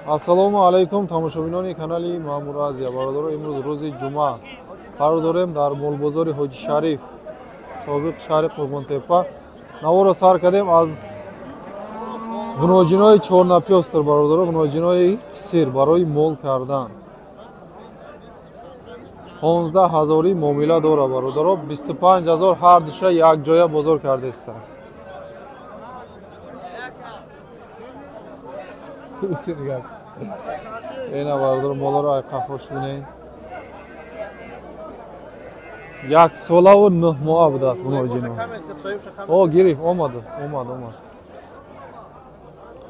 Ассалому алайкум тамошобинони канали Маъмур Азия. Бародаро, имрӯз рӯзи ҷумъа қарор дорем дар молбозори Ҳоҷи Шариф, собиқ шаҳри Қурбонтепа. Наворо сар кардем аз ғуноҷинои чорнапёстр. Бародаро, ғуноҷинои қисир барои мол кардан 15 000 муомила дора. Бародаро, 25 000 ҳар душа якҷоя бозор кардестанд. Ина бародаро, моларо ай қафош бинед. 1 солаву 9 моҳа будааст ғуноҷино. О, гирифт, омад.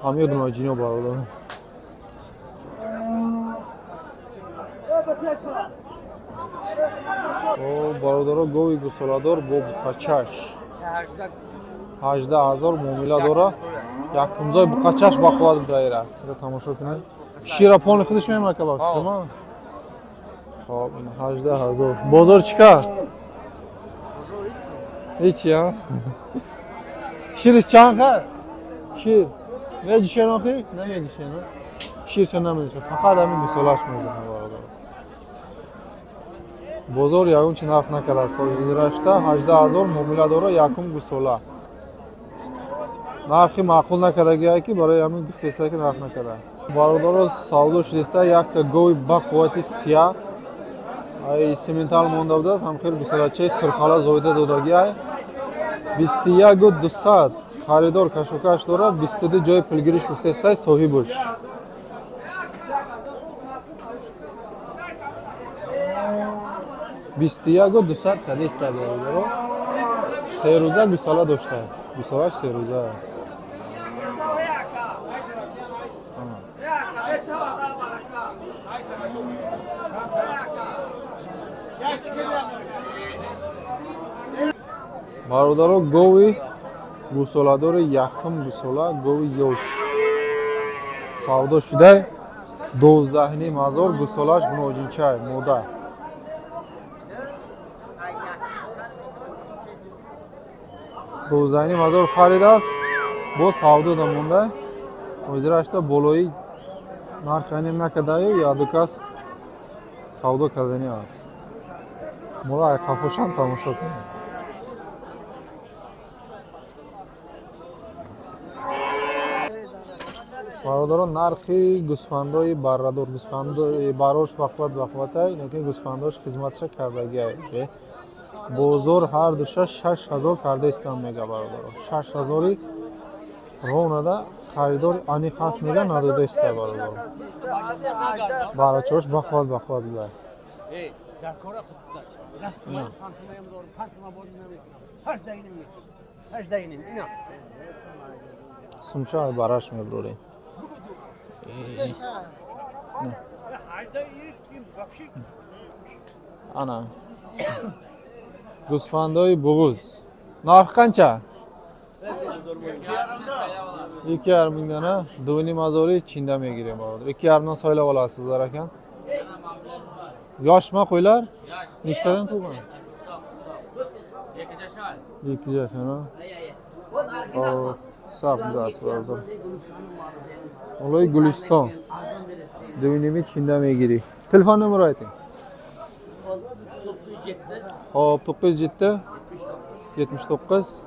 Ҳамаи ғуноҷино бародаро. О, бародаро, гови гусоладор бо буқачаш 18 000 муомила дора. Якумзои буқачаш бақувват будаира. Ира тамошо кунед. Ширапони худаш мемона ка бахтама. Хоб, 18 000. Бозор чика? Ичи, а? Шириш чанд ха? Шир. Медишенохи? Намедишена. Ширша намедишена. Фақат ҳамин гусолаш мезана бародаро. Бозор ягон чи нарх накарда. Соли рашта 18 000 муомила дора якум гусола. Нархи маъқул накардагие ки барои ҳамин гуфтеста ки нарх накарда. Бародаро, савдо шудеста якта гови ба қуввати сия. Ай сементал монда будааст, ҳамхел гусолачаи сирхала зоида додаги ай. 21 200 харидор кашокаш дора, 22 ҷои пулгириш гуфтестай соҳибуш. Бистияго 200 кадеста бародаро. 3 рӯза гусола дошта. Гусолаш 3 рӯза. Бародаро, гови гусоладори якум гусола, гови ёш. Савдо шуда 12 000 гусолаш ғуноҷинча мода. Доздаҳини мазор харид аст, бо савдо дамонда. Ҳозирашта болои нарханем накардаю, ядукас савдо кардани аст. Мола ай қафошам тамошо кунед. Бародаро, нархи гусфандои баррадор, гусфандои барош бақувватай, лекин гусфандош хизматша кардагиае. Бозор ҳар душа 6 000 кардестам мега бародаро. 6 000 ронада харидор ани хас мега надодеста бародаро. Барачош бақувват буда. Сумша бараш мебурем. Ана. Гусфандои буғуз. Нарх қанча? 2,5 дона 2,5 чинда мегирем бародаро. 2,5 сойлab olasizlar ekan. Yoshmi qo'ylar? Nechtadan tug'ilgan? 2 yoshmi? O, saf budasi barодаро. Olay Guliston. 2,5 чинда мегири. Telefon nomeri ayting. Hop, 907 79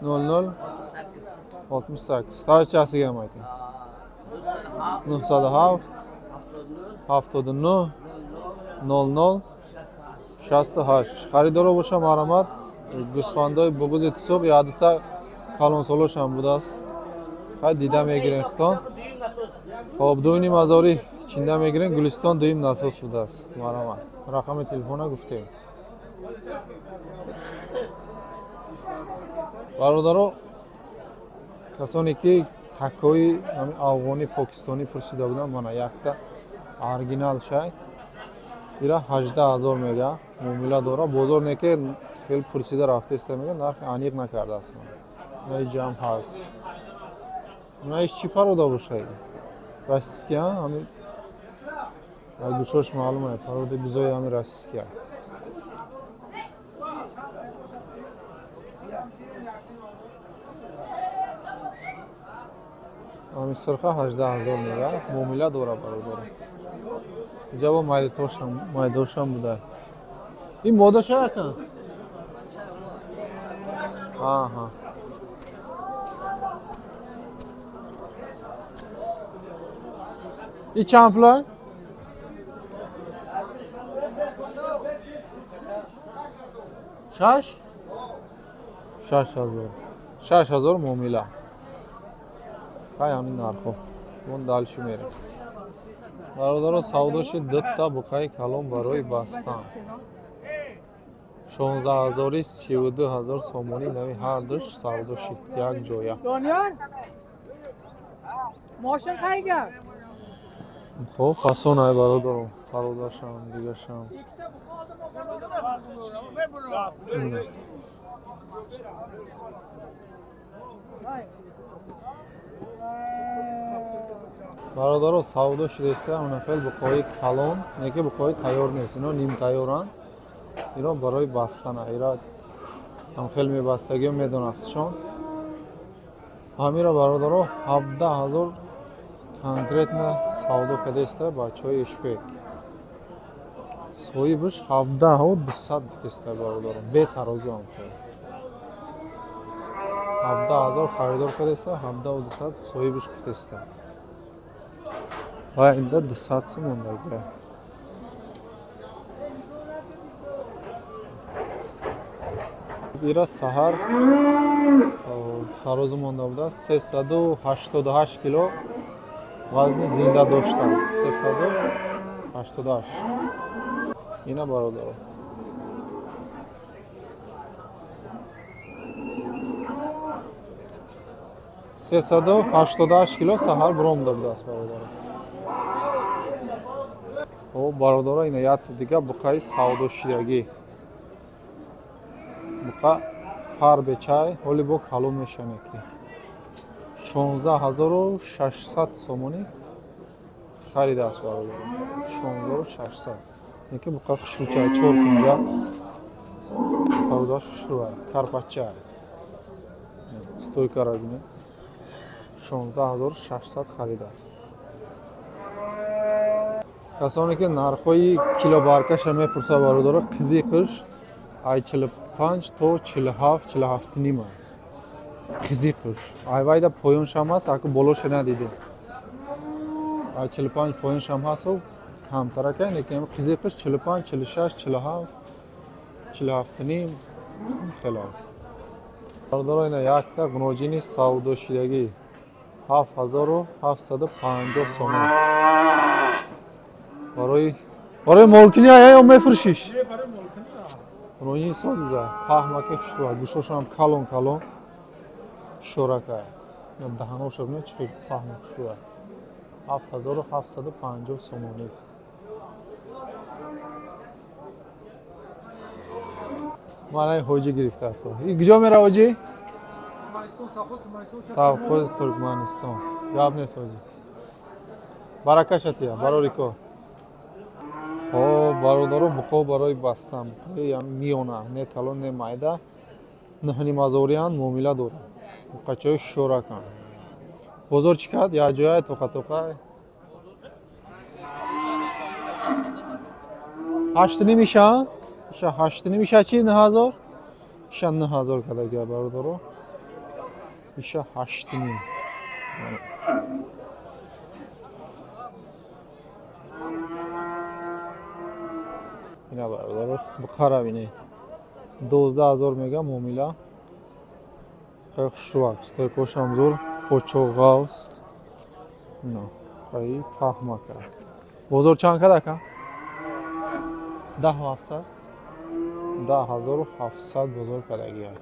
00 68. Tarixchasiga ham ayting. 907 79 00 68. Xaridor bo'lsa marhamat, gusfandoy buguzi tusuq yadida kalonsolosh ham budasiz. Qay dida megiren xton. Hop, 2,5 чинда мегирен Guliston doim nasos budasiz. Marhamat. Raqami telefona guftem. Бародаро, касоне ки такои афғони покистони пурсида буданд, мана якта оригинал шай. Ира 18 000 мега муомила дора. Бозор неке хел пурсида рафтеста мега, нарх аниқ накардааст. Май ҷам ҳаст. Май чӣ парода бошад? Российский, ами гушош маълум аст, парода гузои ами российский. ҳамин сурха 18000 мега муомила дора бародар. ҷаво майдошам буда. ин мода шая кан? Аҳа. ин чанд пулай? 6000 муомила. ҳай ҳамин нархо. он далши мера. бародаро савдоши дутта буқаи калон барои бастан. 16000 32000 сомонӣ нави ҳар душ савдоши як ҷоя. Doniyor. Moshin qayga? Xo'p, fason ay barodarom, barodarsham, digasham. Бародаро савдо шудеста унафел буқои калон, неки буқои тайёр нест, ино ним тайёран. Ино барои бастана, ира ҳамхел мебастагио медонахтшон. ҳамира бародаро 17000 конкретно савдо кадеста бачаҳои ишпек. Соҳибаш 17200 гуфтеста бародаро, бетарозу ҳамхел. 17000 харидор кадеста, 17200 соҳибаш гуфтеста. ва инда 200 сум мондагия. ира саҳар тарозу монда буда 388 кило вазни зинда дошта. 388. ина бародаро. Сесаду 88 кило саҳар бромда будааст бародаро. О, бародаро ина як дига буқаи савдошидагӣ. Буқа фар бечай, ҳоли бо калон мешавем ки 16600 сомонӣ харидааст бародаро. 16600. Неки буқа хушручай 4 кунга. Бародаро хушруай, карпачай. Стойка рабине. 16600 харидааст. Касоне ки нархҳои килобаркаша мепурсад бародаро, қизи қиш ай 45 то 47 нима. Қизи қиш. Айвайда поёншам аст, аку болоша надидем. Ай 45 поёншам ҳасту камтаракай, неки қизи қиш 45, 46, 47, 47 ним. Хело. Бародаро ина якта гуноҷини савдошидагӣ 7750 сомон. барои молкини ая ё мефурӯшиш? Гуноҷини соз буда. Паҳмаки хушрӯа, гӯшошам калон калон. Шорака. Даҳаношо бинед чӣ паҳма хушрӯа. 7750 сомонӣ. Манай ҳоҷӣ гирифтааст. Куҷо мера ҳоҷӣ? Совхоз Туркманистон. Гап нест ҳоҷӣ. Баракашатия, барори кор. О, бародаро буқо барои бастан. Миёна, не калон, не майда. 9500 муомила дорад. Буқачаҳои шоракан. Бозор чӣ кард? Як ҷояй тоқа-тоқа. 8 миша? Иша 8 миша чӣ 9000? Иша 9000 кадагия бародаро. Иша 8. ина бародаро буқара бинед. 12000 мега муомила. Хай хушрӯак, стойкошам зур, почоқ ғавз. Ина, хай паҳмака. Бозор чанд кадака? 10700. 10700 бозор кадагия.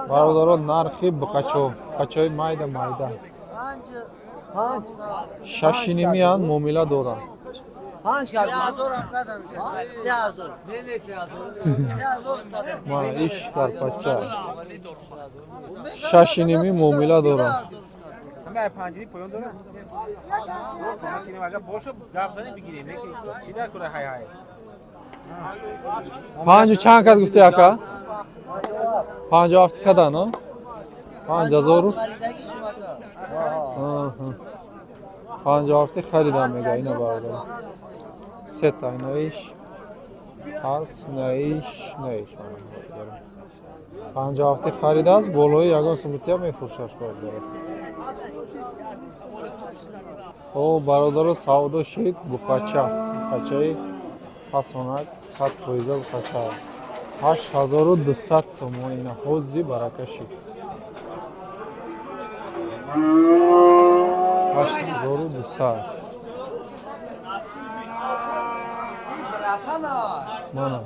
бародаро нархи буқачаҳои майда майда 6 муомила дорад. 3000. Мана иш карпача 6 муомила дорад. Hamda panjini poyon dora. Makine vaga boşa gap zani bigireyim. Neki çiğder kura hay hay. Panju çand kad gufte aka? 57 кадан а 5000 خریدگی شما کا 57 خریدم میگه اینو بردارم سه تا اینایش هست نیش 57 خرید است بالای یگان سمتی هم میفروشش برداره او برادر سعودو شید بخچه فاسونک 100% بخچه 8200 сом اینا حوزی برکه شید 8200 مانا